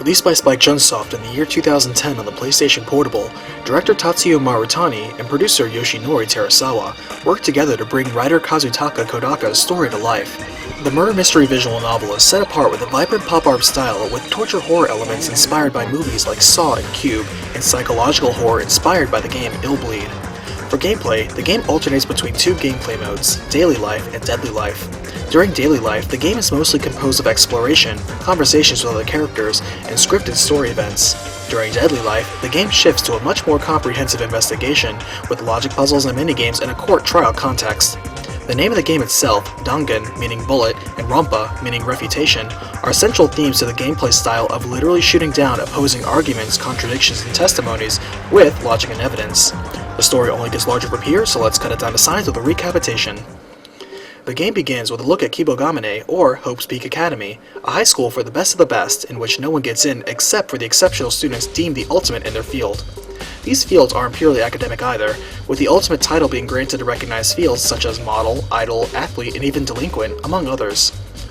Released by Spike Chunsoft in the year 2010 on the PlayStation Portable, director Tatsuya Marutani and producer Yoshinori Terasawa worked together to bring writer Kazutaka Kodaka's story to life. The murder mystery visual novel is set apart with a vibrant pop art style with torture horror elements inspired by movies like Saw and Cube, and psychological horror inspired by the game Illbleed. For gameplay, the game alternates between two gameplay modes, Daily Life and Deadly Life. During Daily Life, the game is mostly composed of exploration, conversations with other characters, and scripted story events. During Deadly Life, the game shifts to a much more comprehensive investigation, with logic puzzles and minigames in a court trial context. The name of the game itself, Dangan, meaning bullet, and Ronpa, meaning refutation, are central themes to the gameplay style of literally shooting down opposing arguments, contradictions, and testimonies with logic and evidence. The story only gets larger from here, so let's cut it down to size with a recapitation. The game begins with a look at Kibogamine, or Hope's Peak Academy, a high school for the best of the best, in which no one gets in except for the exceptional students deemed the ultimate in their field. These fields aren't purely academic either, with the ultimate title being granted to recognized fields such as model, idol, athlete, and even delinquent, among others.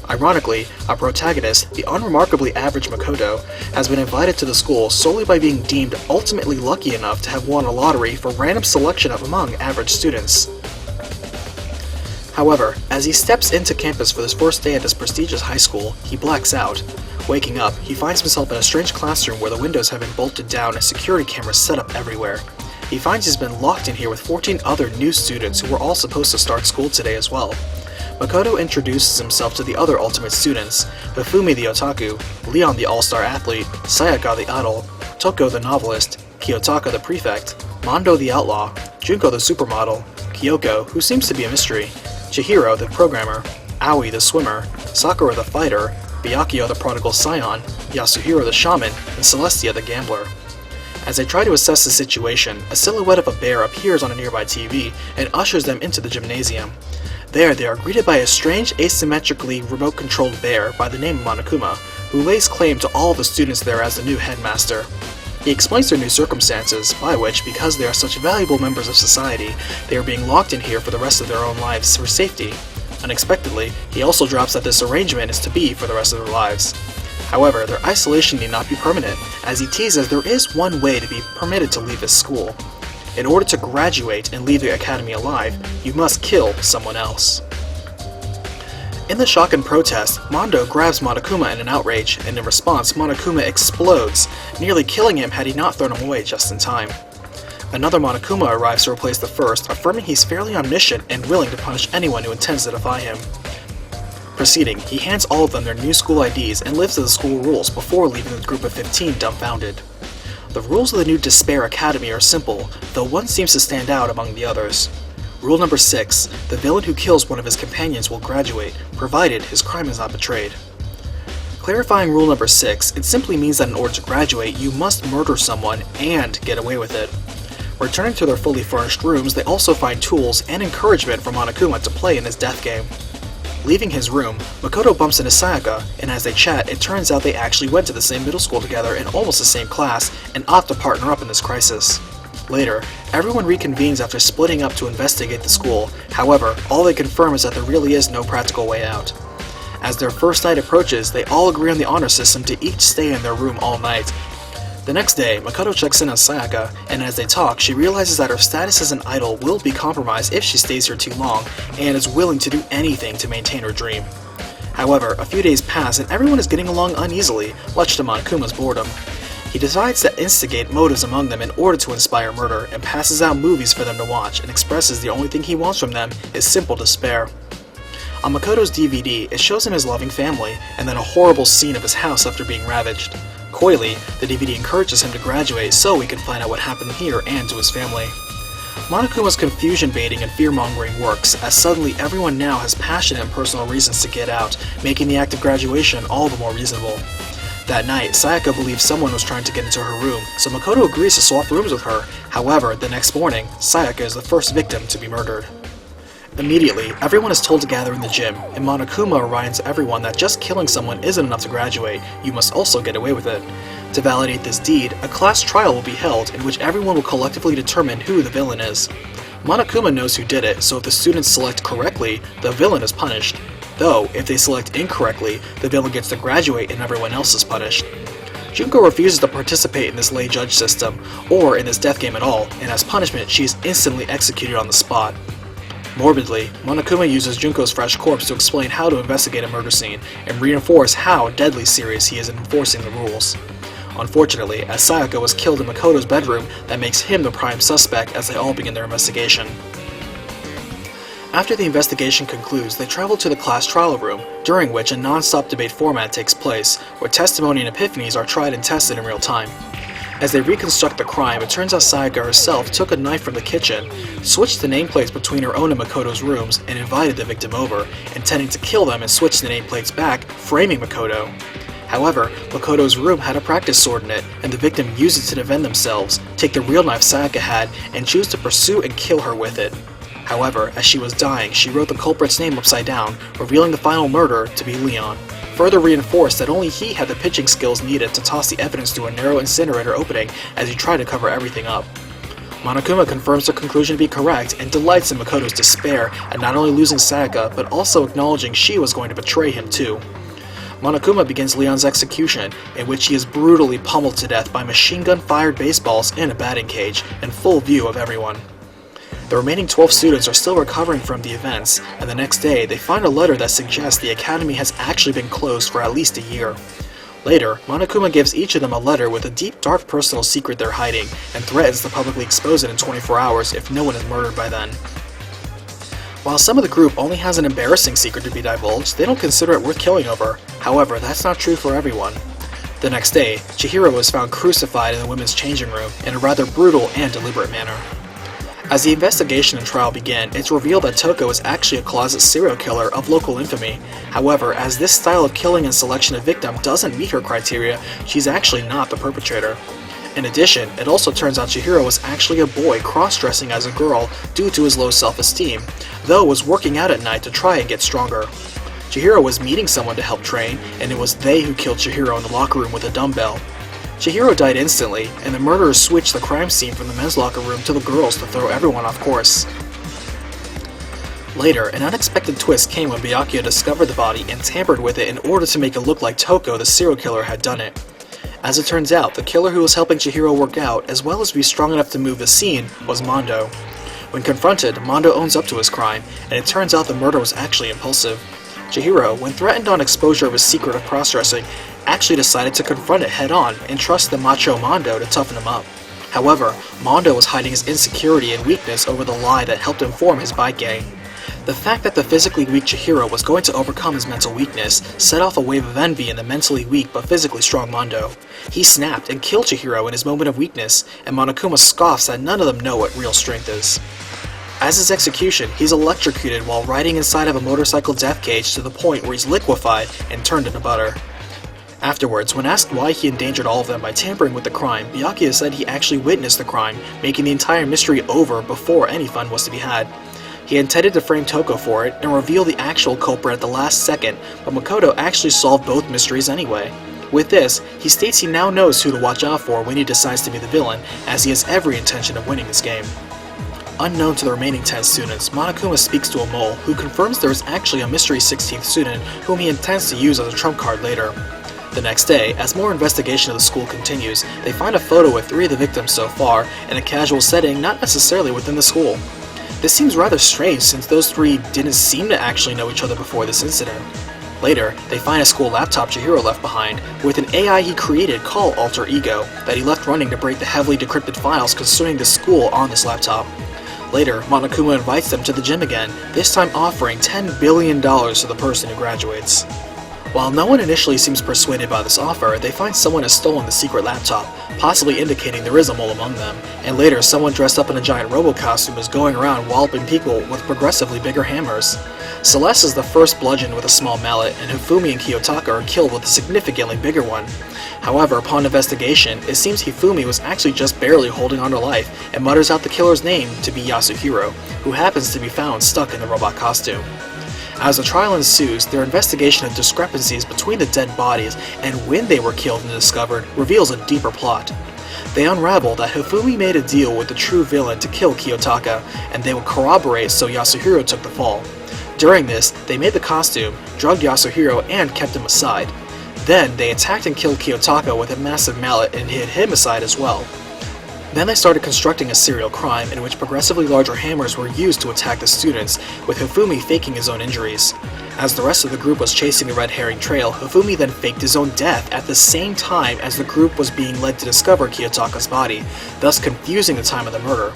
Ironically, our protagonist, the unremarkably average Makoto, has been invited to the school solely by being deemed ultimately lucky enough to have won a lottery for random selection of among average students. However, as he steps into campus for his first day at this prestigious high school, he blacks out. Waking up, he finds himself in a strange classroom where the windows have been bolted down and security cameras set up everywhere. He finds he's been locked in here with 14 other new students who were all supposed to start school today as well. Makoto introduces himself to the other ultimate students, Hifumi the otaku, Leon the all-star athlete, Sayaka the idol, Toko the novelist, Kiyotaka the prefect, Mondo the outlaw, Junko the supermodel, Kyoko, who seems to be a mystery, Chihiro the programmer, Aoi the swimmer, Sakura the fighter, Byakuya the prodigal scion, Yasuhiro the shaman, and Celestia the gambler. As they try to assess the situation, a silhouette of a bear appears on a nearby TV and ushers them into the gymnasium. There, they are greeted by a strange, asymmetrically remote-controlled bear by the name of Monokuma, who lays claim to all the students there as the new headmaster. He explains their new circumstances, by which, because they are such valuable members of society, they are being locked in here for the rest of their own lives for safety. Unexpectedly, he also drops that this arrangement is to be for the rest of their lives. However, their isolation need not be permanent, as he teases there is one way to be permitted to leave his school. In order to graduate and leave the academy alive, you must kill someone else. In the shock and protest, Mondo grabs Monokuma in an outrage, and in response, Monokuma explodes, nearly killing him had he not thrown him away just in time. Another Monokuma arrives to replace the first, affirming he's fairly omniscient and willing to punish anyone who intends to defy him. Proceeding, he hands all of them their new school IDs and lives to the school rules before leaving the group of 15 dumbfounded. The rules of the new Despair Academy are simple, though one seems to stand out among the others. Rule number 6, the villain who kills one of his companions will graduate, provided his crime is not betrayed. Clarifying rule number 6, it simply means that in order to graduate, you must murder someone and get away with it. Returning to their fully furnished rooms, they also find tools and encouragement from Monokuma to play in his death game. Leaving his room, Makoto bumps into Sayaka, and as they chat, it turns out they actually went to the same middle school together in almost the same class, and opt to partner up in this crisis. Later, everyone reconvenes after splitting up to investigate the school. However, all they confirm is that there really is no practical way out. As their first night approaches, they all agree on the honor system to each stay in their room all night. The next day, Makoto checks in on Sayaka, and as they talk, she realizes that her status as an idol will be compromised if she stays here too long, and is willing to do anything to maintain her dream. However, a few days pass and everyone is getting along uneasily, much to Monokuma's boredom. He decides to instigate motives among them in order to inspire murder, and passes out movies for them to watch, and expresses the only thing he wants from them is simple despair. On Makoto's DVD, it shows him his loving family, and then a horrible scene of his house after being ravaged. Coyly, the DVD encourages him to graduate so he can find out what happened here and to his family. Monokuma's confusion baiting and fear-mongering works, as suddenly everyone now has passionate and personal reasons to get out, making the act of graduation all the more reasonable. That night, Sayaka believes someone was trying to get into her room, so Makoto agrees to swap rooms with her. However, the next morning, Sayaka is the first victim to be murdered. Immediately, everyone is told to gather in the gym, and Monokuma reminds everyone that just killing someone isn't enough to graduate, you must also get away with it. To validate this deed, a class trial will be held in which everyone will collectively determine who the villain is. Monokuma knows who did it, so if the students select correctly, the villain is punished. Though, if they select incorrectly, the villain gets to graduate and everyone else is punished. Junko refuses to participate in this lay judge system, or in this death game at all, and as punishment, she is instantly executed on the spot. Morbidly, Monokuma uses Junko's fresh corpse to explain how to investigate a murder scene, and reinforce how deadly serious he is in enforcing the rules. Unfortunately, as Sayaka was killed in Makoto's bedroom, that makes him the prime suspect as they all begin their investigation. After the investigation concludes, they travel to the class trial room, during which a non-stop debate format takes place, where testimony and epiphanies are tried and tested in real time. As they reconstruct the crime, it turns out Sayaka herself took a knife from the kitchen, switched the nameplates between her own and Makoto's rooms, and invited the victim over, intending to kill them and switch the nameplates back, framing Makoto. However, Makoto's room had a practice sword in it, and the victim used it to defend themselves, take the real knife Sayaka had, and choose to pursue and kill her with it. However, as she was dying, she wrote the culprit's name upside down, revealing the final murderer to be Leon, further reinforced that only he had the pitching skills needed to toss the evidence through a narrow incinerator opening as he tried to cover everything up. Monokuma confirms the conclusion to be correct and delights in Makoto's despair at not only losing Sayaka, but also acknowledging she was going to betray him too. Monokuma begins Leon's execution, in which he is brutally pummeled to death by machine gun-fired baseballs in a batting cage, in full view of everyone. The remaining 12 students are still recovering from the events, and the next day they find a letter that suggests the academy has actually been closed for at least a year. Later, Monokuma gives each of them a letter with a deep, dark personal secret they're hiding, and threatens to publicly expose it in 24 hours if no one is murdered by then. While some of the group only has an embarrassing secret to be divulged, they don't consider it worth killing over. However, that's not true for everyone. The next day, Chihiro was found crucified in the women's changing room in a rather brutal and deliberate manner. As the investigation and trial begin, it's revealed that Toko is actually a closet serial killer of local infamy. However, as this style of killing and selection of victim doesn't meet her criteria, she's actually not the perpetrator. In addition, it also turns out Chihiro was actually a boy cross-dressing as a girl due to his low self-esteem, though was working out at night to try and get stronger. Chihiro was meeting someone to help train, and it was they who killed Chihiro in the locker room with a dumbbell. Chihiro died instantly, and the murderers switched the crime scene from the men's locker room to the girls to throw everyone off course. Later, an unexpected twist came when Byakuya discovered the body and tampered with it in order to make it look like Toko, the serial killer, had done it. As it turns out, the killer who was helping Chihiro work out, as well as be strong enough to move the scene, was Mondo. When confronted, Mondo owns up to his crime, and it turns out the murder was actually impulsive. Chihiro, when threatened on exposure of his secret of cross-dressing, actually decided to confront it head-on and trust the macho Mondo to toughen him up. However, Mondo was hiding his insecurity and weakness over the lie that helped him form his bike gang. The fact that the physically weak Chihiro was going to overcome his mental weakness set off a wave of envy in the mentally weak but physically strong Mondo. He snapped and killed Chihiro in his moment of weakness, and Monokuma scoffs that none of them know what real strength is. As his execution, he's electrocuted while riding inside of a motorcycle death cage to the point where he's liquefied and turned into butter. Afterwards, when asked why he endangered all of them by tampering with the crime, Byakuya said he actually witnessed the crime, making the entire mystery over before any fun was to be had. He intended to frame Toko for it and reveal the actual culprit at the last second, but Makoto actually solved both mysteries anyway. With this, he states he now knows who to watch out for when he decides to be the villain, as he has every intention of winning this game. Unknown to the remaining 10 students, Monokuma speaks to a mole, who confirms there is actually a mystery 16th student whom he intends to use as a trump card later. The next day, as more investigation of the school continues, they find a photo with 3 of the victims so far, in a casual setting not necessarily within the school. This seems rather strange since those 3 didn't seem to actually know each other before this incident. Later, they find a school laptop Chihiro left behind, with an AI he created called Alter Ego, that he left running to break the heavily decrypted files concerning the school on this laptop. Later, Monokuma invites them to the gym again, this time offering $10 billion to the person who graduates. While no one initially seems persuaded by this offer, they find someone has stolen the secret laptop, possibly indicating there is a mole among them, and later someone dressed up in a giant robo costume is going around walloping people with progressively bigger hammers. Celeste is the first bludgeoned with a small mallet, and Hifumi and Kiyotaka are killed with a significantly bigger one. However, upon investigation, it seems Hifumi was actually just barely holding on to life, and mutters out the killer's name to be Yasuhiro, who happens to be found stuck in the robot costume. As the trial ensues, their investigation of discrepancies between the dead bodies and when they were killed and discovered reveals a deeper plot. They unravel that Hifumi made a deal with the true villain to kill Kiyotaka, and they would corroborate so Yasuhiro took the fall. During this, they made the costume, drugged Yasuhiro, and kept him aside. Then, they attacked and killed Kiyotaka with a massive mallet and hid him aside as well. Then they started constructing a serial crime in which progressively larger hammers were used to attack the students, with Hifumi faking his own injuries. As the rest of the group was chasing the red herring trail, Hifumi then faked his own death at the same time as the group was being led to discover Kiyotaka's body, thus confusing the time of the murder.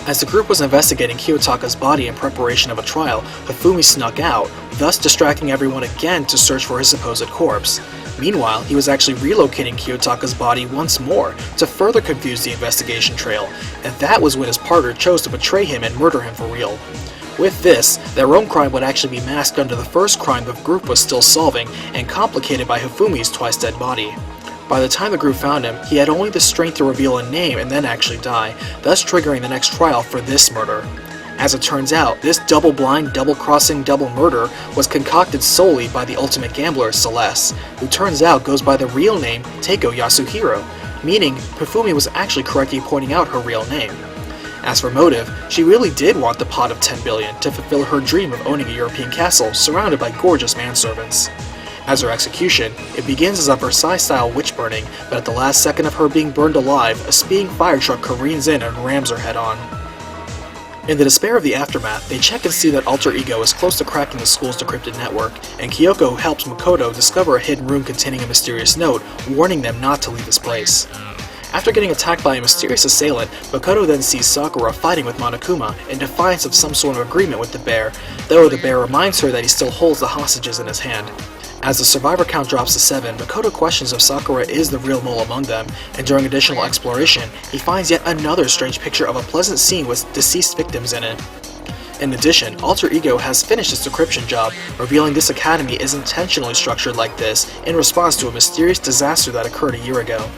As the group was investigating Kiyotaka's body in preparation of a trial, Hifumi snuck out, thus distracting everyone again to search for his supposed corpse. Meanwhile, he was actually relocating Kiyotaka's body once more to further confuse the investigation trail, and that was when his partner chose to betray him and murder him for real. With this, their own crime would actually be masked under the first crime the group was still solving, and complicated by Hifumi's twice-dead body. By the time the group found him, he had only the strength to reveal a name and then actually die, thus triggering the next trial for this murder. As it turns out, this double-blind, double-crossing, double murder was concocted solely by the ultimate gambler, Celeste, who turns out goes by the real name Teiko Yasuhiro, meaning Hifumi was actually correctly pointing out her real name. As for motive, she really did want the pot of 10 billion to fulfill her dream of owning a European castle surrounded by gorgeous manservants. As her execution, it begins as a Versailles-style witch burning, but at the last second of her being burned alive, a speeding fire truck careens in and rams her head on. In the despair of the aftermath, they check and see that Alter Ego is close to cracking the school's decrypted network, and Kyoko helps Makoto discover a hidden room containing a mysterious note, warning them not to leave this place. After getting attacked by a mysterious assailant, Makoto then sees Sakura fighting with Monokuma in defiance of some sort of agreement with the bear, though the bear reminds her that he still holds the hostages in his hand. As the survivor count drops to 7, Makoto questions if Sakura is the real mole among them, and during additional exploration, he finds yet another strange picture of a pleasant scene with deceased victims in it. In addition, Alter Ego has finished its decryption job, revealing this academy is intentionally structured like this in response to a mysterious disaster that occurred a year ago.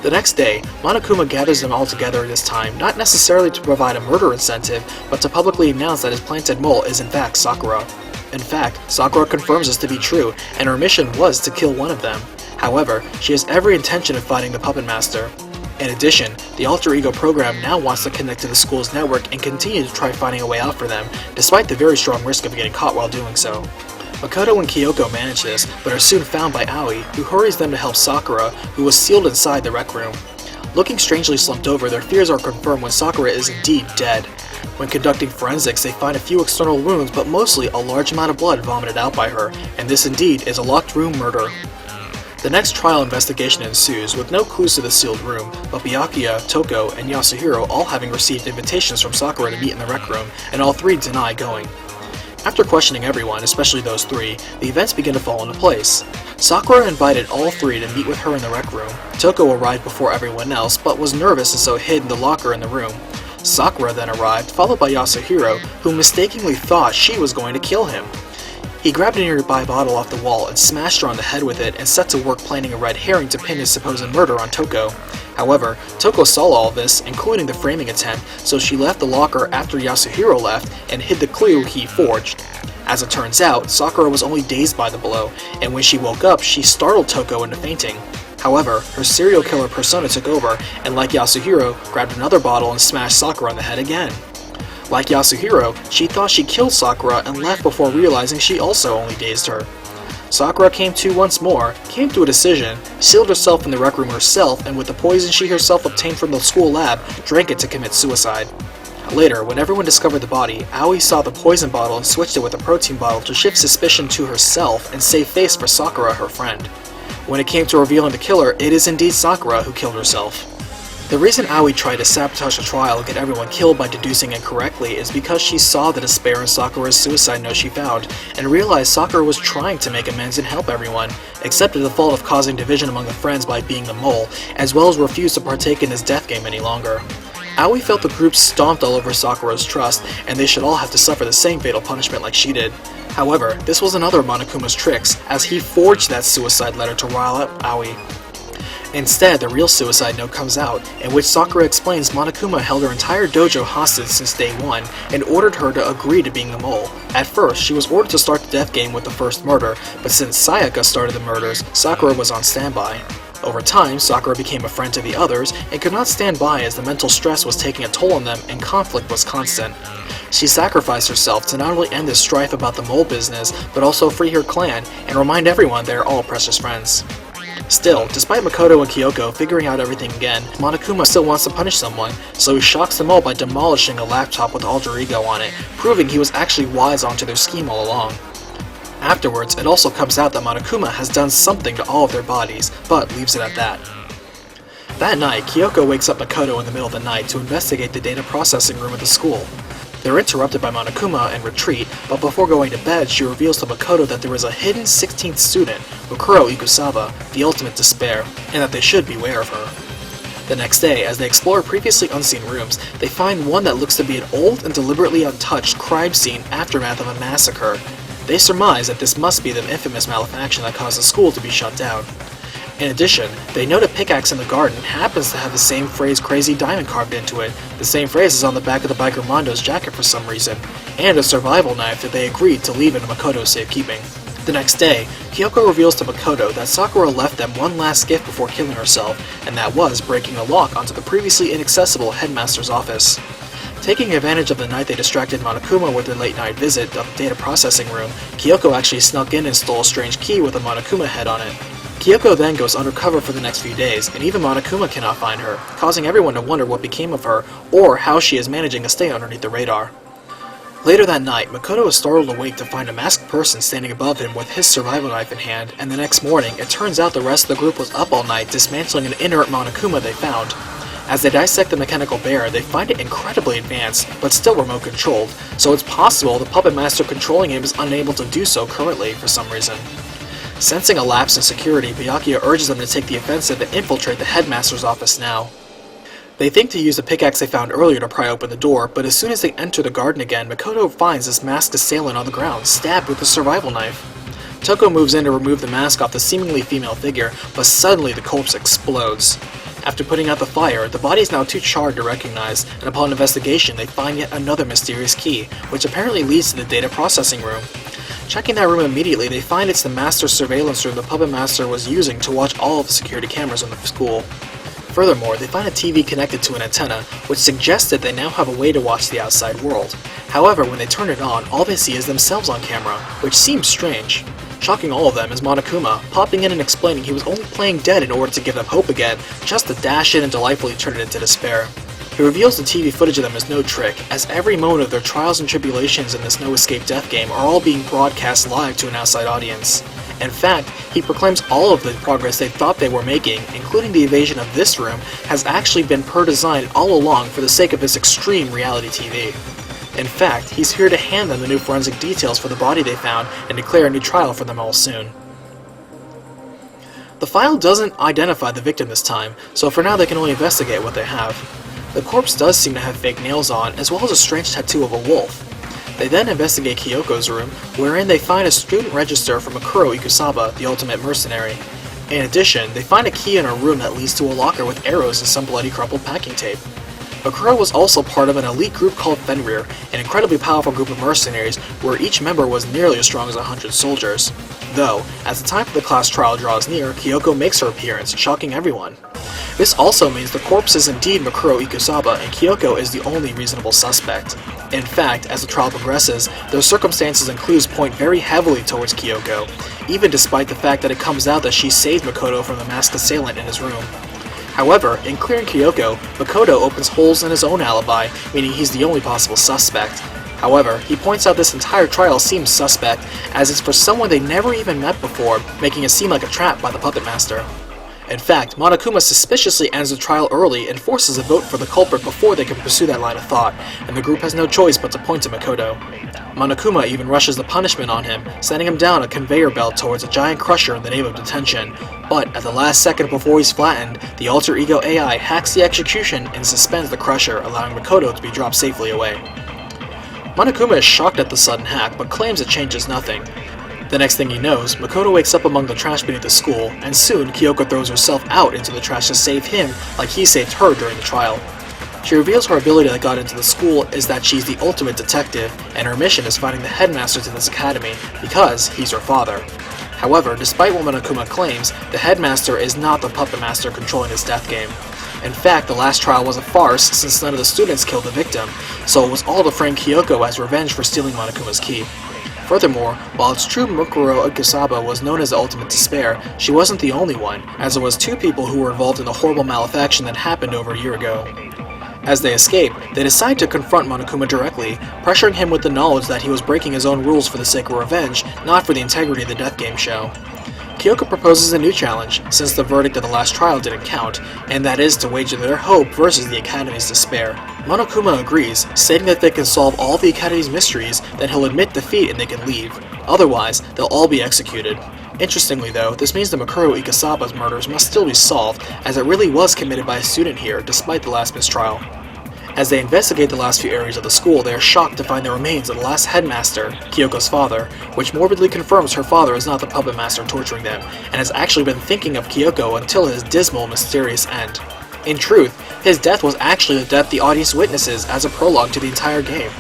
The next day, Monokuma gathers them all together this time, not necessarily to provide a murder incentive, but to publicly announce that his planted mole is in fact Sakura. In fact, Sakura confirms this to be true, and her mission was to kill one of them. However, she has every intention of fighting the Puppet Master. In addition, the Alter Ego program now wants to connect to the school's network and continue to try finding a way out for them, despite the very strong risk of getting caught while doing so. Makoto and Kyoko manage this, but are soon found by Aoi, who hurries them to help Sakura, who was sealed inside the rec room. Looking strangely slumped over, their fears are confirmed when Sakura is indeed dead. When conducting forensics, they find a few external wounds, but mostly a large amount of blood vomited out by her, and this indeed is a locked room murder. The next trial investigation ensues, with no clues to the sealed room, but Byakuya, Toko, and Yasuhiro all having received invitations from Sakura to meet in the rec room, and all three deny going. After questioning everyone, especially those three, the events begin to fall into place. Sakura invited all three to meet with her in the rec room. Toko arrived before everyone else, but was nervous and so hid in the locker in the room. Sakura then arrived, followed by Yasuhiro, who mistakenly thought she was going to kill him. He grabbed a nearby bottle off the wall and smashed her on the head with it and set to work planning a red herring to pin his supposed murder on Toko. However, Toko saw all this, including the framing attempt, so she left the locker after Yasuhiro left and hid the clue he forged. As it turns out, Sakura was only dazed by the blow, and when she woke up, she startled Toko into fainting. However, her serial killer persona took over, and like Yasuhiro, grabbed another bottle and smashed Sakura on the head again. Like Yasuhiro, she thought she killed Sakura and left before realizing she also only dazed her. Sakura came to once more, came to a decision, sealed herself in the rec room herself, and with the poison she herself obtained from the school lab, drank it to commit suicide. Later, when everyone discovered the body, Aoi saw the poison bottle and switched it with a protein bottle to shift suspicion to herself and save face for Sakura, her friend. When it came to revealing the killer, it is indeed Sakura who killed herself. The reason Aoi tried to sabotage the trial and get everyone killed by deducing incorrectly is because she saw the despair in Sakura's suicide note she found, and realized Sakura was trying to make amends and help everyone, accepted the fault of causing division among the friends by being the mole, as well as refused to partake in his death game any longer. Aoi felt the group stomped all over Sakura's trust, and they should all have to suffer the same fatal punishment like she did. However, this was another of Monokuma's tricks, as he forged that suicide letter to rile up Aoi. Instead, the real suicide note comes out, in which Sakura explains Monokuma held her entire dojo hostage since day one, and ordered her to agree to being the mole. At first, she was ordered to start the death game with the first murder, but since Sayaka started the murders, Sakura was on standby. Over time, Sakura became a friend to the others, and could not stand by as the mental stress was taking a toll on them and conflict was constant. She sacrificed herself to not only end the strife about the mole business, but also free her clan and remind everyone they are all precious friends. Still, despite Makoto and Kyoko figuring out everything again, Monokuma still wants to punish someone, so he shocks them all by demolishing a laptop with Alter Ego on it, proving he was actually wise onto their scheme all along. Afterwards, it also comes out that Monokuma has done something to all of their bodies, but leaves it at that. That night, Kyoko wakes up Makoto in the middle of the night to investigate the data processing room at the school. They're interrupted by Monokuma and retreat, but before going to bed, she reveals to Makoto that there is a hidden 16th student, Mukuro Ikusawa, the ultimate despair, and that they should beware of her. The next day, as they explore previously unseen rooms, they find one that looks to be an old and deliberately untouched crime scene aftermath of a massacre. They surmise that this must be the infamous malefaction that caused the school to be shut down. In addition, they note a pickaxe in the garden happens to have the same phrase "Crazy Diamond" carved into it, the same phrase is on the back of the biker Mondo's jacket for some reason, and a survival knife that they agreed to leave in Makoto's safekeeping. The next day, Kyoko reveals to Makoto that Sakura left them one last gift before killing herself, and that was breaking a lock onto the previously inaccessible headmaster's office. Taking advantage of the night they distracted Monokuma with their late-night visit of the data processing room, Kyoko actually snuck in and stole a strange key with a Monokuma head on it. Kyoko then goes undercover for the next few days, and even Monokuma cannot find her, causing everyone to wonder what became of her, or how she is managing to stay underneath the radar. Later that night, Makoto is startled awake to find a masked person standing above him with his survival knife in hand, and the next morning, it turns out the rest of the group was up all night dismantling an inert Monokuma they found. As they dissect the mechanical bear, they find it incredibly advanced, but still remote controlled, so it's possible the puppet master controlling him is unable to do so currently for some reason. Sensing a lapse in security, Byakuya urges them to take the offensive and infiltrate the headmaster's office now. They think to use the pickaxe they found earlier to pry open the door, but as soon as they enter the garden again, Makoto finds this masked assailant on the ground, stabbed with a survival knife. Toko moves in to remove the mask off the seemingly female figure, but suddenly the corpse explodes. After putting out the fire, the body is now too charred to recognize, and upon investigation they find yet another mysterious key, which apparently leads to the data processing room. Checking that room immediately, they find it's the master's surveillance room the puppet master was using to watch all of the security cameras in the school. Furthermore, they find a TV connected to an antenna, which suggests that they now have a way to watch the outside world. However, when they turn it on, all they see is themselves on camera, which seems strange. Shocking all of them is Monokuma, popping in and explaining he was only playing dead in order to give them hope again, just to dash in and delightfully turn it into despair. He reveals the TV footage of them is no trick, as every moment of their trials and tribulations in this no-escape death game are all being broadcast live to an outside audience. In fact, he proclaims all of the progress they thought they were making, including the evasion of this room, has actually been per design all along for the sake of this extreme reality TV. In fact, he's here to hand them the new forensic details for the body they found and declare a new trial for them all soon. The file doesn't identify the victim this time, so for now they can only investigate what they have. The corpse does seem to have fake nails on, as well as a strange tattoo of a wolf. They then investigate Kyoko's room, wherein they find a student register from Mukuro Ikusawa, the ultimate mercenary. In addition, they find a key in a room that leads to a locker with arrows and some bloody crumpled packing tape. Mukuro was also part of an elite group called Fenrir, an incredibly powerful group of mercenaries where each member was nearly as strong as 100 soldiers. Though, as the time for the class trial draws near, Kyoko makes her appearance, shocking everyone. This also means the corpse is indeed Mukuro Ikusawa, and Kyoko is the only reasonable suspect. In fact, as the trial progresses, those circumstances and clues point very heavily towards Kyoko, even despite the fact that it comes out that she saved Makoto from the masked assailant in his room. However, in clearing Kyoko, Makoto opens holes in his own alibi, meaning he's the only possible suspect. However, he points out this entire trial seems suspect, as it's for someone they never even met before, making it seem like a trap by the puppet master. In fact, Monokuma suspiciously ends the trial early and forces a vote for the culprit before they can pursue that line of thought, and the group has no choice but to point to Makoto. Monokuma even rushes the punishment on him, sending him down a conveyor belt towards a giant crusher in the name of detention, but at the last second before he's flattened, the alter ego AI hacks the execution and suspends the crusher, allowing Makoto to be dropped safely away. Monokuma is shocked at the sudden hack, but claims it changes nothing. The next thing he knows, Makoto wakes up among the trash beneath the school, and soon Kyoko throws herself out into the trash to save him like he saved her during the trial. She reveals her ability that got into the school is that she's the ultimate detective, and her mission is finding the headmaster to this academy, because he's her father. However, despite what Monokuma claims, the headmaster is not the puppet master controlling this death game. In fact, the last trial was a farce since none of the students killed the victim, so it was all to frame Kyoko as revenge for stealing Monokuma's key. Furthermore, while it's true Mukuro Ikusaba was known as the Ultimate Despair, she wasn't the only one, as there was 2 people who were involved in the horrible malefaction that happened over a year ago. As they escape, they decide to confront Monokuma directly, pressuring him with the knowledge that he was breaking his own rules for the sake of revenge, not for the integrity of the death game show. Kyoko proposes a new challenge, since the verdict of the last trial didn't count, and that is to wager their hope versus the Academy's despair. Monokuma agrees, stating that if they can solve all the Academy's mysteries, then he'll admit defeat and they can leave. Otherwise, they'll all be executed. Interestingly though, this means the Mukuro Ikusaba's murders must still be solved, as it really was committed by a student here, despite the last mistrial. As they investigate the last few areas of the school, they are shocked to find the remains of the last headmaster, Kyoko's father, which morbidly confirms her father is not the puppet master torturing them, and has actually been thinking of Kyoko until his dismal, mysterious end. In truth, his death was actually the death the audience witnesses as a prologue to the entire game.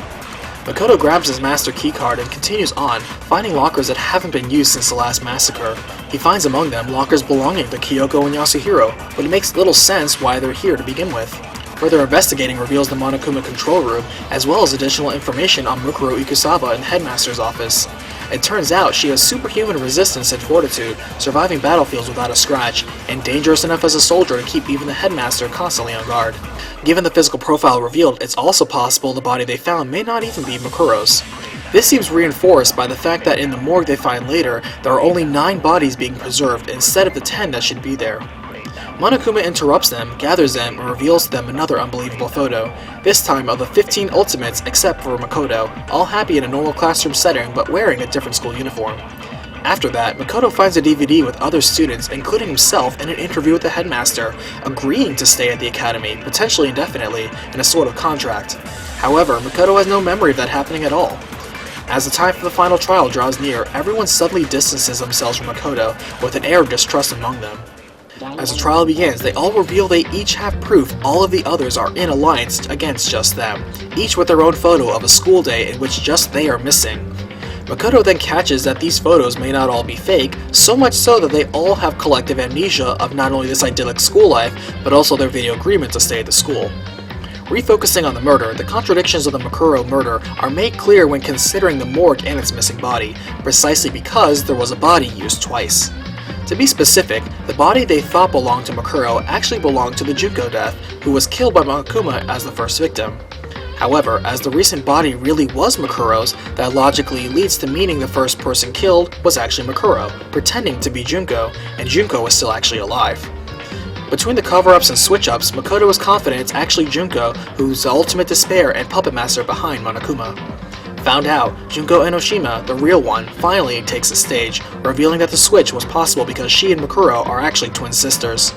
Makoto grabs his master keycard and continues on, finding lockers that haven't been used since the last massacre. He finds among them lockers belonging to Kyoko and Yasuhiro, but it makes little sense why they're here to begin with. Further investigating reveals the Monokuma control room, as well as additional information on Mukuro Ikusaba in the headmaster's office. It turns out she has superhuman resistance and fortitude, surviving battlefields without a scratch, and dangerous enough as a soldier to keep even the headmaster constantly on guard. Given the physical profile revealed, it's also possible the body they found may not even be Mukuro's. This seems reinforced by the fact that in the morgue they find later, there are only 9 bodies being preserved instead of the 10 that should be there. Monokuma interrupts them, gathers them, and reveals to them another unbelievable photo, this time of the 15 Ultimates except for Makoto, all happy in a normal classroom setting but wearing a different school uniform. After that, Makoto finds a DVD with other students, including himself, and an interview with the headmaster, agreeing to stay at the academy, potentially indefinitely, in a sort of contract. However, Makoto has no memory of that happening at all. As the time for the final trial draws near, everyone suddenly distances themselves from Makoto, with an air of distrust among them. As the trial begins, they all reveal they each have proof all of the others are in alliance against just them, each with their own photo of a school day in which just they are missing. Makoto then catches that these photos may not all be fake, so much so that they all have collective amnesia of not only this idyllic school life, but also their video agreement to stay at the school. Refocusing on the murder, the contradictions of the Mukuro murder are made clear when considering the morgue and its missing body, precisely because there was a body used twice. To be specific, the body they thought belonged to Mukuro actually belonged to the Junko death, who was killed by Monokuma as the first victim. However, as the recent body really was Mukuro's, that logically leads to meaning the first person killed was actually Mukuro, pretending to be Junko, and Junko was still actually alive. Between the cover-ups and switch-ups, Makoto is confident it's actually Junko who's the ultimate despair and puppet master behind Monokuma. Found out, Junko Enoshima, the real one, finally takes the stage, revealing that the switch was possible because she and Mukuro are actually twin sisters.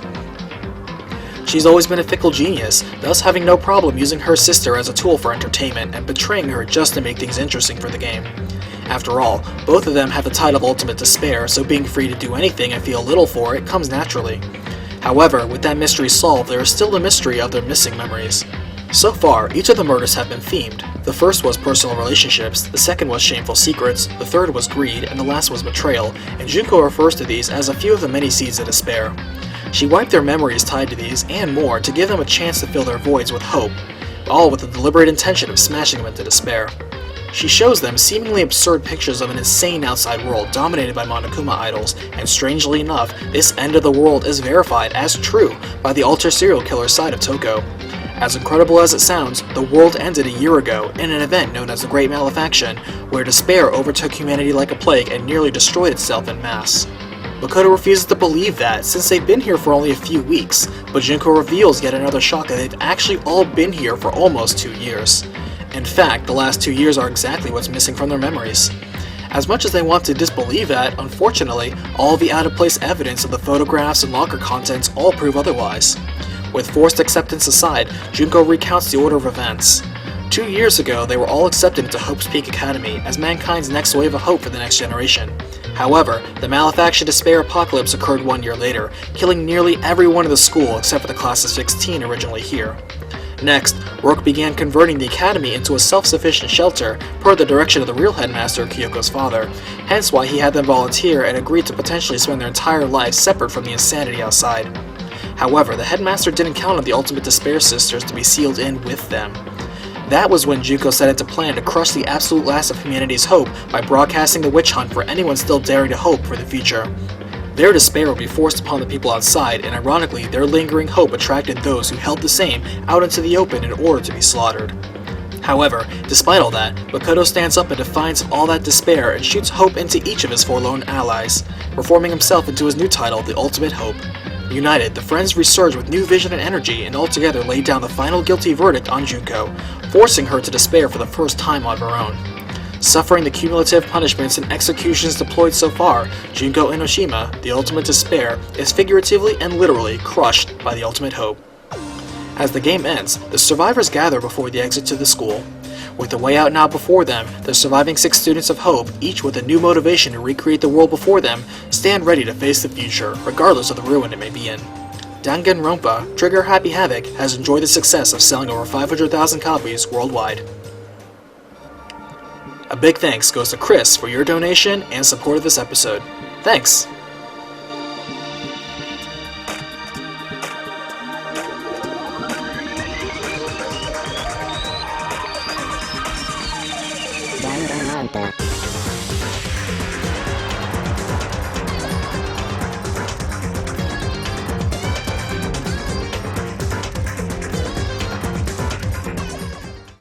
She's always been a fickle genius, thus having no problem using her sister as a tool for entertainment and betraying her just to make things interesting for the game. After all, both of them have the title of Ultimate Despair, so being free to do anything and feel little for it comes naturally. However, with that mystery solved, there is still the mystery of their missing memories. So far, each of the murders have been themed. The first was personal relationships, the second was shameful secrets, the third was greed, and the last was betrayal, and Junko refers to these as a few of the many seeds of despair. She wiped their memories tied to these, and more, to give them a chance to fill their voids with hope, all with the deliberate intention of smashing them into despair. She shows them seemingly absurd pictures of an insane outside world dominated by Monokuma idols, and strangely enough, this end of the world is verified as true by the alter serial killer side of Toko. As incredible as it sounds, the world ended a year ago in an event known as the Great Malefaction, where despair overtook humanity like a plague and nearly destroyed itself en masse. Makoto refuses to believe that, since they've been here for only a few weeks, but Junko reveals yet another shock that they've actually all been here for almost 2 years. In fact, the last 2 years are exactly what's missing from their memories. As much as they want to disbelieve that, unfortunately, all the out-of-place evidence of the photographs and locker contents all prove otherwise. With forced acceptance aside, Junko recounts the order of events. 2 years ago, they were all accepted into Hope's Peak Academy as mankind's next wave of hope for the next generation. However, the Malefaction Despair Apocalypse occurred 1 year later, killing nearly everyone in the school except for the class of 16 originally here. Next, Rourke began converting the academy into a self-sufficient shelter per the direction of the real headmaster, Kyoko's father, hence why he had them volunteer and agreed to potentially spend their entire lives separate from the insanity outside. However, the headmaster didn't count on the Ultimate Despair sisters to be sealed in with them. That was when Junko set out to plan to crush the absolute last of humanity's hope by broadcasting the witch hunt for anyone still daring to hope for the future. Their despair would be forced upon the people outside, and ironically, their lingering hope attracted those who held the same out into the open in order to be slaughtered. However, despite all that, Makoto stands up in defiance of all that despair and shoots hope into each of his forlorn allies, reforming himself into his new title, The Ultimate Hope. United, the friends resurge with new vision and energy and altogether lay down the final guilty verdict on Junko, forcing her to despair for the first time on her own. Suffering the cumulative punishments and executions deployed so far, Junko Enoshima, the Ultimate Despair, is figuratively and literally crushed by the Ultimate Hope. As the game ends, the survivors gather before the exit to the school. With the way out now before them, the surviving 6 students of Hope, each with a new motivation to recreate the world before them, stand ready to face the future, regardless of the ruin it may be in. Danganronpa, Trigger Happy Havoc, has enjoyed the success of selling over 500,000 copies worldwide. A big thanks goes to Chris for your donation and support of this episode. Thanks! Danganronpa.